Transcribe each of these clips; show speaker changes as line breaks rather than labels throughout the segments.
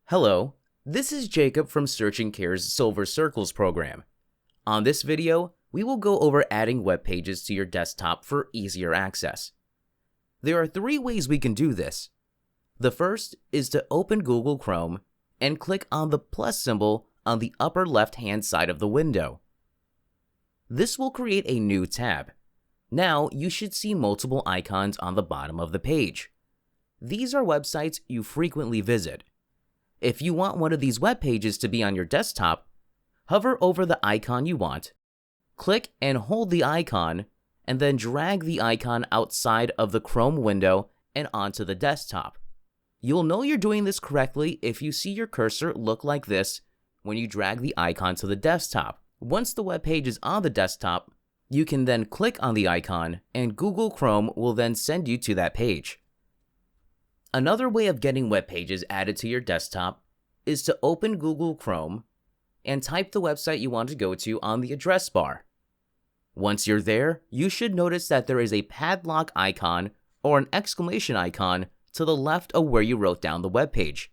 Hello, this is Jacob from Searching Care's Silver Circles program. On this video, we will go over adding web pages to your desktop for easier access. There are three ways we can do this. The first is to open Google Chrome and click on the plus symbol on the upper left-hand side of the window. This will create a new tab. Now you should see multiple icons on the bottom of the page. These are websites you frequently visit. If you want one of these web pages to be on your desktop, hover over the icon you want, click and hold the icon, and then drag the icon outside of the Chrome window and onto the desktop. You'll know you're doing this correctly if you see your cursor look like this when you drag the icon to the desktop. Once the web page is on the desktop, you can then click on the icon and Google Chrome will then send you to that page. Another way of getting web pages added to your desktop is to open Google Chrome and type the website you want to go to on the address bar. Once you're there, you should notice that there is a padlock icon or an exclamation icon to the left of where you wrote down the web page.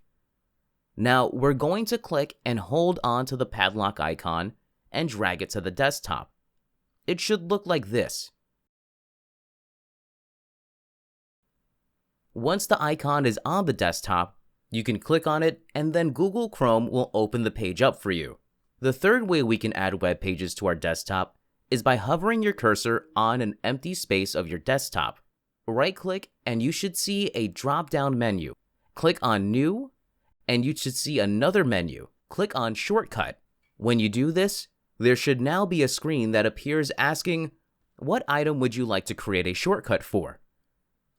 Now we're going to click and hold on to the padlock icon and drag it to the desktop. It should look like this. Once the icon is on the desktop, you can click on it and then Google Chrome will open the page up for you. The third way we can add web pages to our desktop is by hovering your cursor on an empty space of your desktop. Right-click and you should see a drop-down menu. Click on New and you should see another menu. Click on Shortcut. When you do this, there should now be a screen that appears asking, what item would you like to create a shortcut for?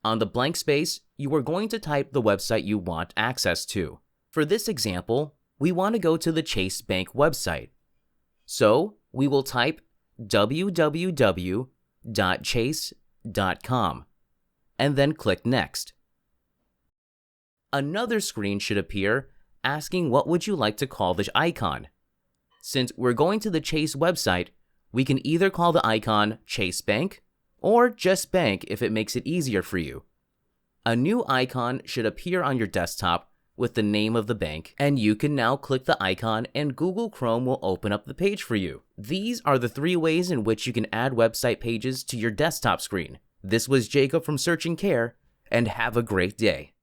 On the blank space, you are going to type the website you want access to. For this example, we want to go to the Chase Bank website. So we will type www.chase.com and then click Next. Another screen should appear asking what would you like to call this icon. Since we're going to the Chase website, we can either call the icon Chase Bank or just Bank if it makes it easier for you. A new icon should appear on your desktop with the name of the bank, and you can now click the icon and Google Chrome will open up the page for you. These are the three ways in which you can add website pages to your desktop screen. This was Jacob from Searching Care, and have a great day.